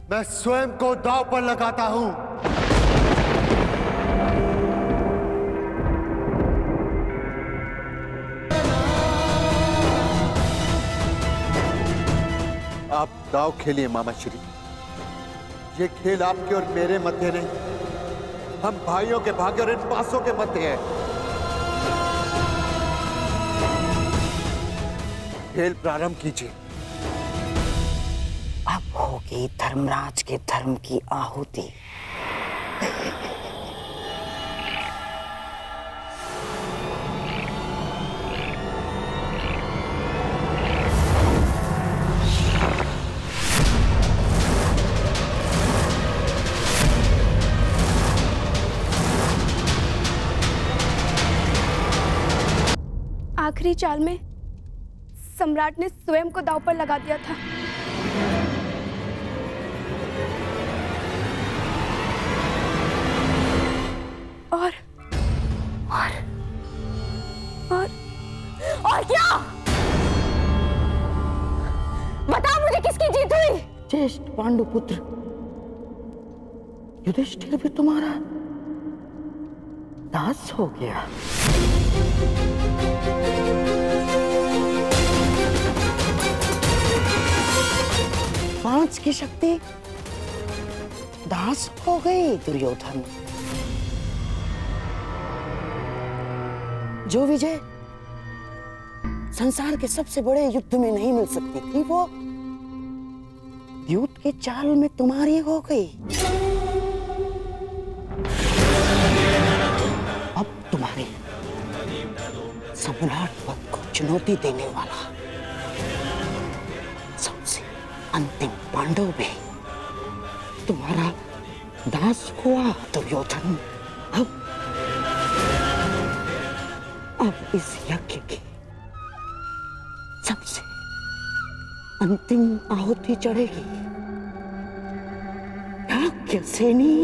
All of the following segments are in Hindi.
मैं स्वयं को दांव पर लगाता हूं। आप दांव खेलिए मामा श्री। ये खेल आपके और मेरे मध्य नहीं, हम भाइयों के भाग्य और इन पासों के मध्य है। खेल प्रारंभ कीजिए। अब होगी धर्मराज के धर्म की आहुति। आखिरी चाल में सम्राट ने स्वयं को दांव पर लगा दिया था। और क्या? बताओ मुझे, किसकी जीत हुई? ज्येष्ठ पांडुपुत्र युधिष्ठिर भी तुम्हारा दास हो गया। पांच की शक्ति दास हो गई दुर्योधन। जो विजय संसार के सबसे बड़े युद्ध में नहीं मिल सकती थी, वो द्यूत के चाल में तुम्हारी हो गई। अब तुम्हारे सम्राट पद को चुनौती देने वाला सबसे अंतिम पांडव भी तुम्हारा दास हुआ दुर्योधन। अब इस यज्ञ की सबसे अंतिम आहुति चढ़ेगी याज्ञसेनी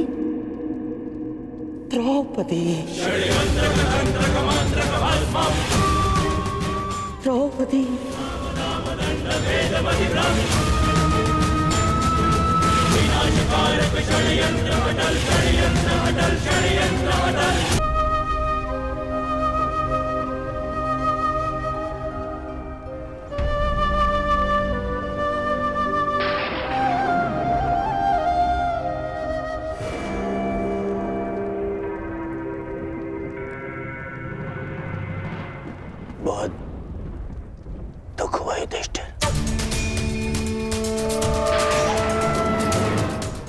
द्रौपदी। द्रौपदी बहुत दुख हुआ युधिष्ठिर।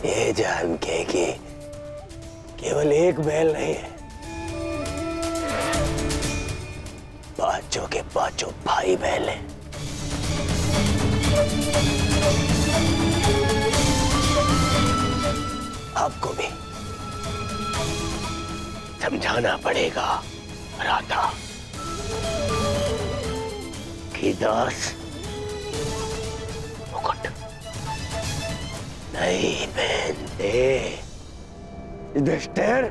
ये जान के कि केवल एक बैल नहीं है, पांचों के पांचों भाई बैल हैं। आपको भी समझाना पड़ेगा राधा कि दास मुकुट नहीं पहनते। युधिष्ठिर,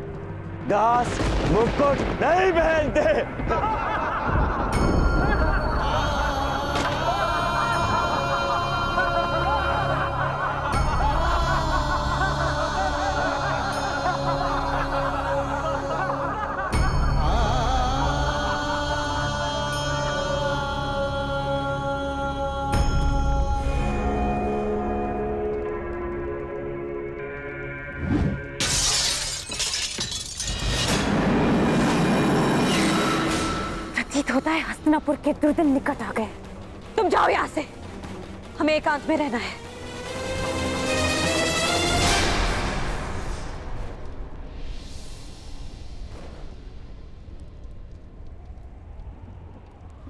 दास मुकुट नहीं पहनते। होता है हस्तिनापुर के दुर्दिन निकट आ गए। तुम जाओ यहां से, हमें एकांत में रहना है।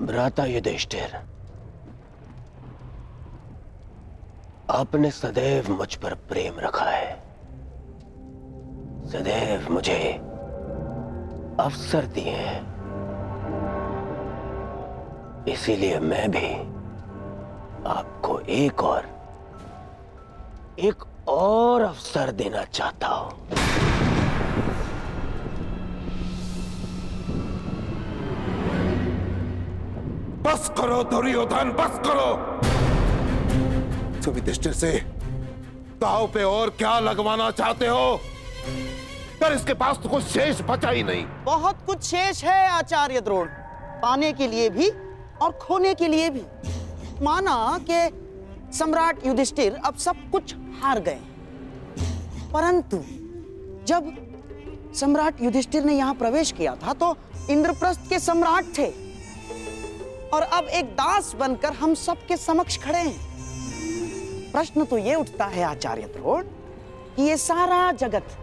भ्राता युधिष्ठिर, आपने सदैव मुझ पर प्रेम रखा है, सदैव मुझे अवसर दिए हैं, इसीलिए मैं भी आपको एक और अवसर देना चाहता हूं। बस करो दुर्योधन, बस करो। युधिष्ठिर से दाव पे और क्या लगवाना चाहते हो? पर इसके पास तो कुछ शेष बचा ही नहीं। बहुत कुछ शेष है आचार्य द्रोण, पाने के लिए भी और खोने के लिए भी। माना कि सम्राट युधिष्ठिर अब सब कुछ हार गए, परंतु जब सम्राट युधिष्ठिर ने यहां प्रवेश किया था तो इंद्रप्रस्थ के सम्राट थे, और अब एक दास बनकर हम सबके समक्ष खड़े हैं। प्रश्न तो ये उठता है आचार्य द्रोण कि ये सारा जगत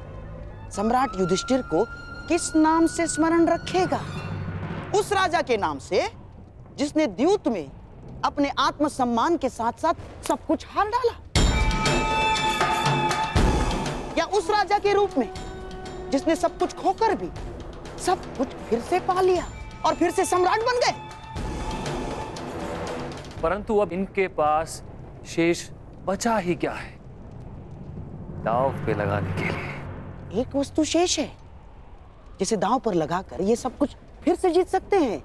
सम्राट युधिष्ठिर को किस नाम से स्मरण रखेगा? उस राजा के नाम से जिसने द्यूत में अपने आत्मसम्मान के साथ साथ सब कुछ हार डाला, या उस राजा के रूप में जिसने सब कुछ खोकर भी सब कुछ फिर से पा लिया और फिर से सम्राट बन गए? परंतु अब इनके पास शेष बचा ही क्या है दांव पे लगाने के लिए? एक वस्तु शेष है जिसे दांव पर लगाकर ये सब कुछ फिर से जीत सकते हैं,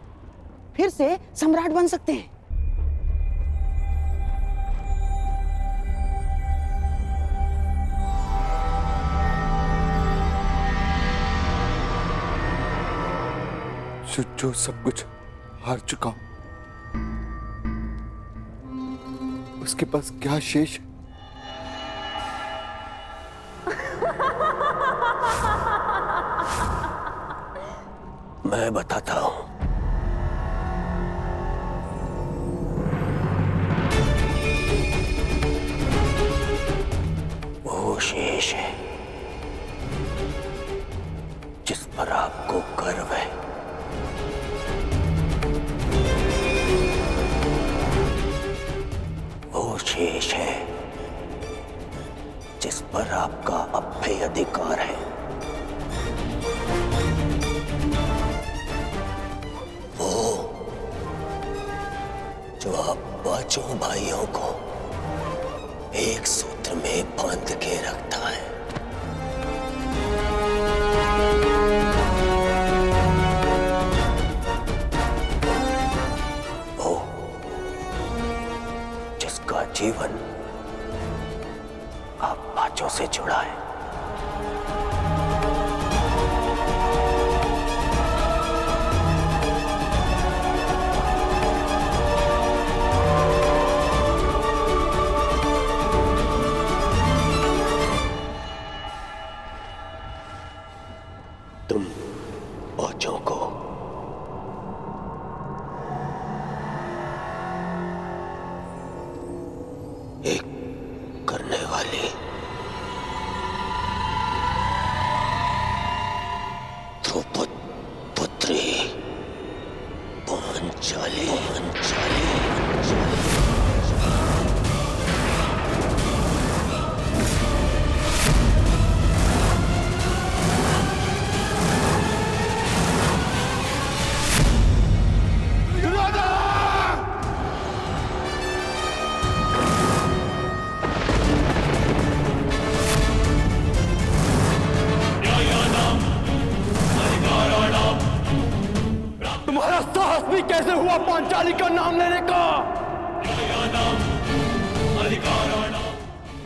फिर से सम्राट बन सकते हैं। जो सब कुछ हार चुका हूं, उसके पास क्या शेष है? मैं बताता हूं। वो शेष है जिस पर आपको गर्व है। वो शेष है जिस पर आपका अभय अधिकार है। जो आप पांचों भाइयों को एक सूत्र में बांध के रखता है। वो जिसका जीवन आप पांचों से जुड़ा है। तुम पांचों को एक करने वाली द्रौपद पुत्री पांचाली तुम्हारा साहस भी कैसे हुआ पांचाली का नाम लेने का?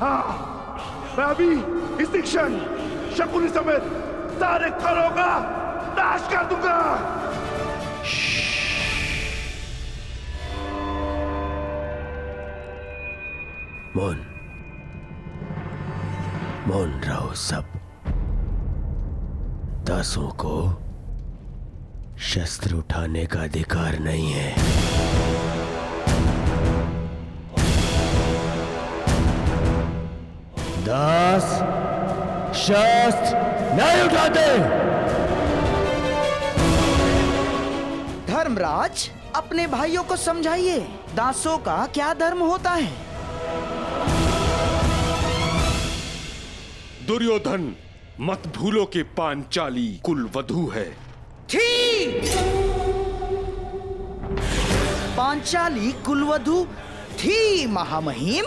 हाँ, मैं अभी इसी क्षण शकुनी समेत सारे खरों का नाश कर दूंगा। मौन रहो सब। दासों को शस्त्र उठाने का अधिकार नहीं है। दास शस्त्र नहीं उठाते। धर्मराज, अपने भाइयों को समझाइए, दासों का क्या धर्म होता है? दुर्योधन, मत भूलो कि पांचाली कुलवधू है। थी पांचाली कुलवधू थी महामहिम,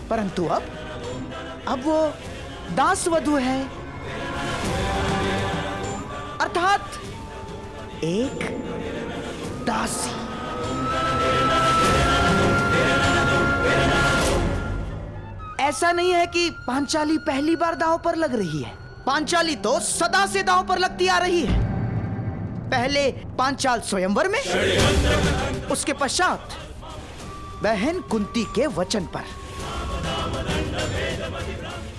परंतु अब वो दासवधू है, अर्थात एक दासी। ऐसा नहीं है कि पांचाली पहली बार दांव पर लग रही है। पांचाली तो सदा से दांव पर लगती आ रही है। पहले पांचाल स्वयंवर में, उसके पश्चात बहन कुंती के वचन पर।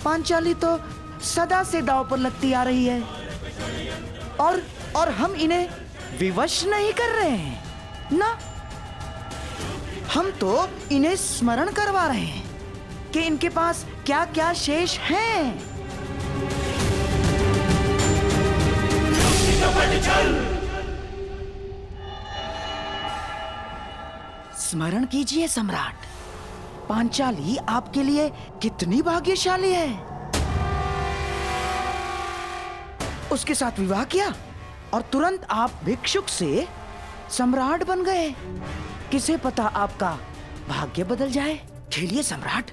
पांचाली तो सदा से दांव पर लगती आ रही है और हम इन्हें विवश नहीं कर रहे हैं ना। हम तो इन्हें स्मरण करवा रहे हैं कि इनके पास क्या क्या शेष हैं। स्मरण कीजिए सम्राट, पांचाली आपके लिए कितनी भाग्यशाली है। उसके साथ विवाह किया और तुरंत आप भिक्षुक से सम्राट बन गए। किसे पता आपका भाग्य बदल जाए। खेलिए सम्राट,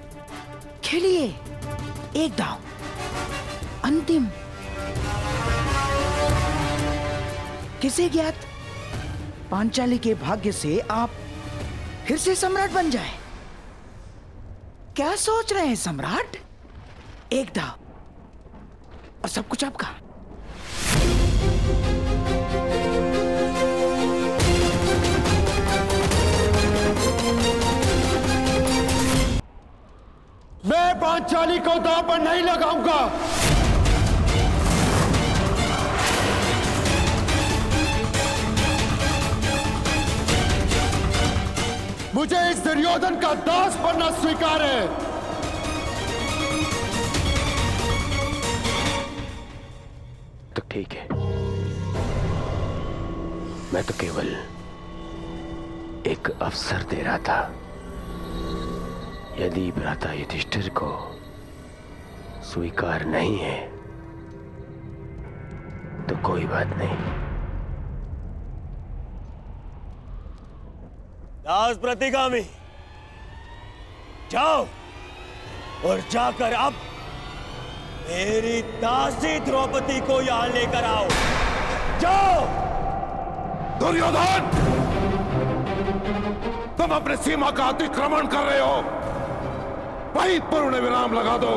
खेलिए। एक दांव, अंतिम। किसे ज्ञात, पांचाली के भाग्य से आप फिर से सम्राट बन जाए। क्या सोच रहे हैं सम्राट? एक दांव और सब कुछ आपका। मैं पांचाली को दांव पर नहीं लगाऊंगा। मुझे इस दुर्योधन का दास बनना स्वीकार है। तो ठीक है, मैं तो केवल एक अवसर दे रहा था। यदि भ्राता युधिष्ठिर को स्वीकार नहीं है तो कोई बात नहीं। दास प्रतिगामी, जाओ और जाकर अब मेरी दासी द्रौपदी को यहां लेकर आओ। जाओ। दुर्योधन, तुम अपने सीमा का अतिक्रमण कर रहे हो। वहीं पूर्ण विराम लगा दो।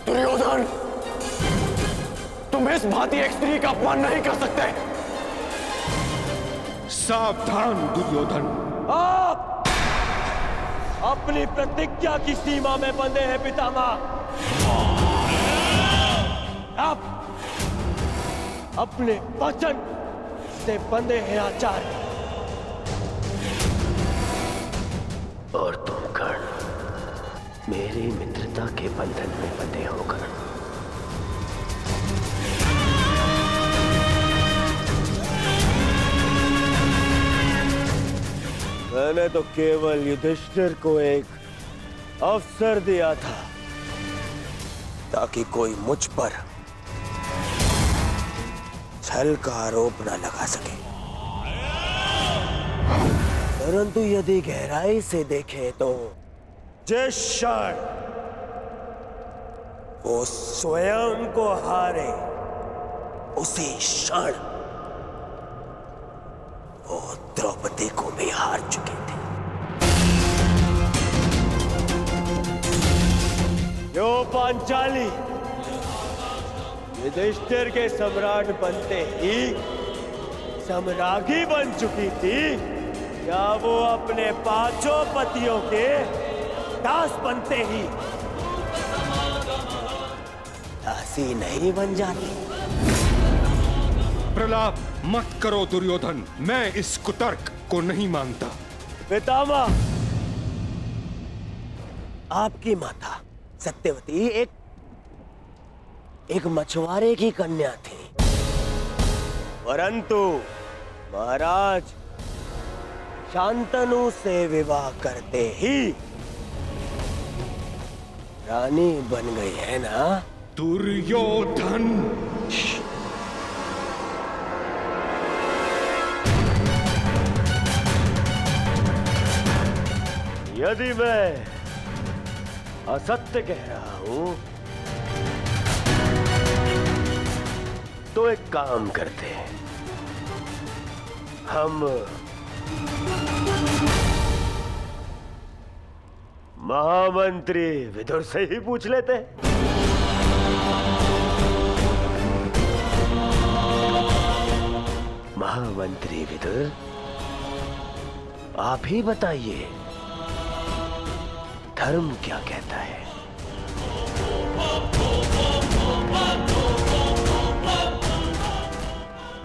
दुर्योधन, तुम इस भांति एक स्त्री का अपमान नहीं कर सकते। सावधान दुर्योधन, आप अपनी प्रतिज्ञा की सीमा में बंधे हैं पितामह। आप अपने वचन से बंधे हैं आचार्य। और तुम कर्ण मेरी मित्रता के बंधन में बंधे होकर मैंने तो केवल युधिष्ठिर को एक अवसर दिया था ताकि कोई मुझ पर छल का आरोप न लगा सके। परंतु यदि गहराई से देखें तो जिस क्षण वो स्वयं को हारे उसी क्षण वो द्रौपदी को भी हार चुके थे। यो पांचाली युधिष्ठिर के सम्राट बनते ही सम्राज्ञी बन चुकी थी, क्या वो अपने पांचों पतियों के दास बनते ही दासी नहीं बन जाती? प्रलाप मत करो दुर्योधन, मैं इस कुतर्क को नहीं मानता। पितामह, आपकी माता सत्यवती एक मछुआरे की कन्या थी, परंतु महाराज शांतनु से विवाह करते ही रानी बन गई है ना? दुर्योधन, यदि मैं असत्य कह रहा हूं तो एक काम करते हैं, महामंत्री विदुर से ही पूछ लेते। महामंत्री विदुर, आप ही बताइए, धर्म क्या कहता है?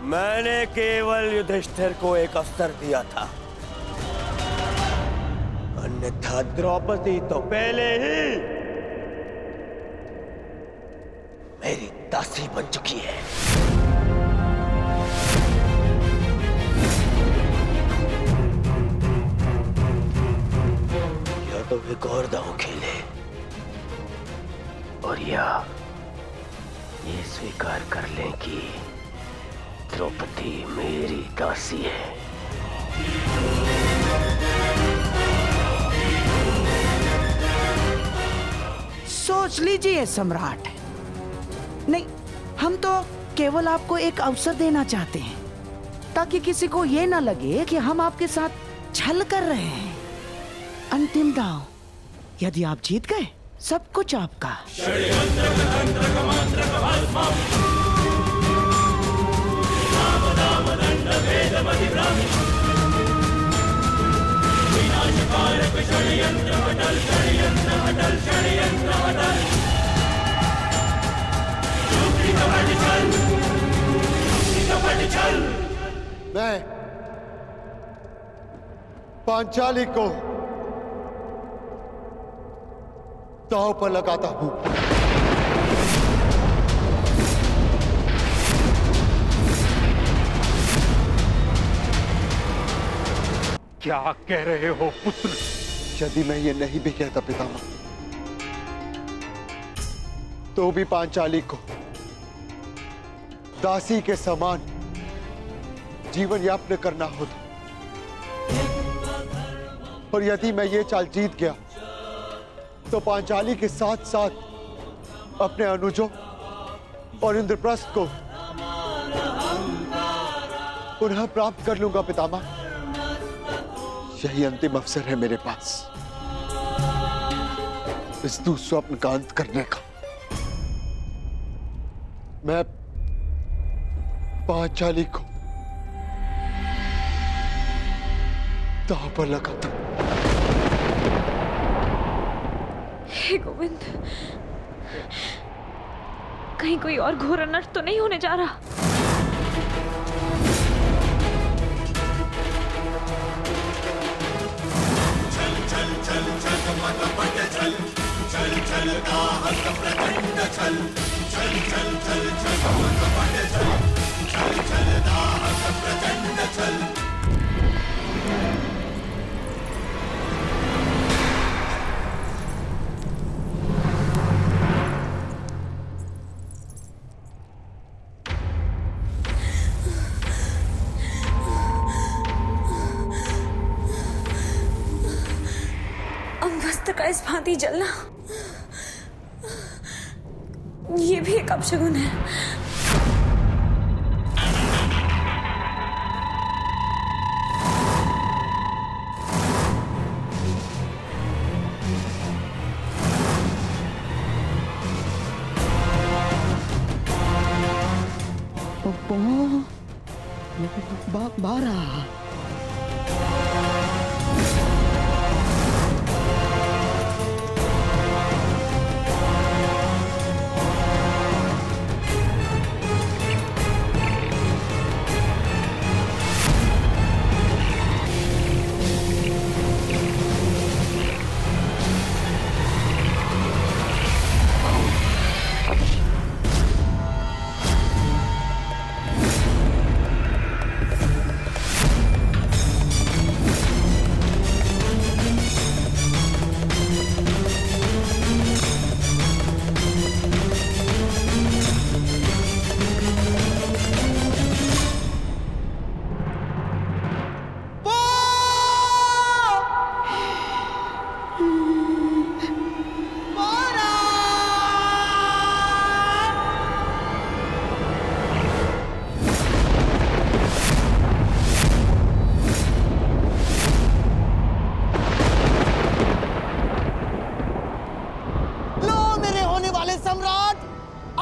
मैंने केवल युधिष्ठिर को एक अवसर दिया था, अन्यथा द्रौपदी तो पहले ही मेरी दासी बन चुकी है। या तो एक और दांव खेले और या ये स्वीकार कर लें कि द्रौपदी मेरी दासी है। सोच लीजिए सम्राट। नहीं, हम तो केवल आपको एक अवसर देना चाहते हैं ताकि किसी को ये ना लगे कि हम आपके साथ छल कर रहे हैं। अंतिम दांव, यदि आप जीत गए सब कुछ आपका। मैं पांचाली को दांव पर लगाता हूं। क्या कह रहे हो पुत्र? यदि मैं ये नहीं भी कहता पितामह, तो भी पांचाली को दासी के समान जीवन यापन करना होता। और यदि मैं ये चाल जीत गया तो पांचाली के साथ साथ अपने अनुजों और इंद्रप्रस्थ को पुनः प्राप्त कर लूंगा पितामह। यही अंतिम अवसर है मेरे पास इस दुस्वप्न का अंत करने का। मैं पांचाली को दांव पर लगाता हूं। हे गोविंद, कहीं कोई और घोर अनर्थ तो नहीं होने जा रहा? अंगवस्त्र का इस भांति जलना, ये भी एक अपशगुन है। बारह।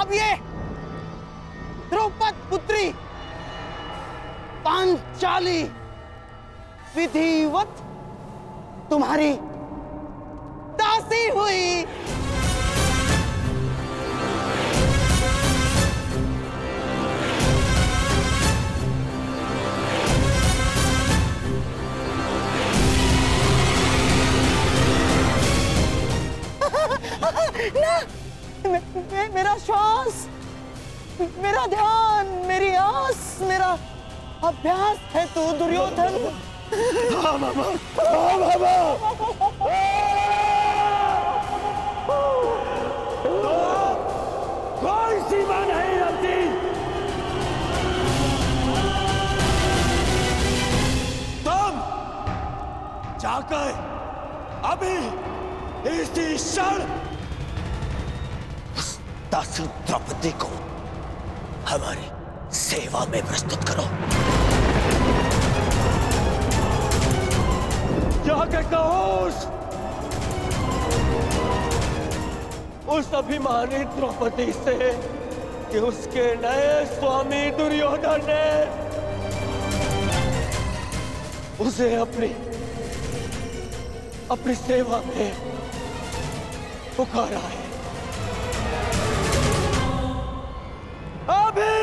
अब ये द्रौपद पुत्री पांचाली विधिवत तुम्हारी दासी हुई। ना, मेरा श्वास, मेरा ध्यान, मेरी आस, मेरा अभ्यास है तू दुर्योधन। हाँ मामा, हाँ मामा। कोई सीमा नहीं रखती। तुम जाकर अभी इसी क्षण उस दासी द्रौपदी को हमारी सेवा में प्रस्तुत करो। जाकर कहो उस अभिमानी द्रौपदी से कि उसके नए स्वामी दुर्योधन ने उसे अपनी सेवा में पुकारा है। अभी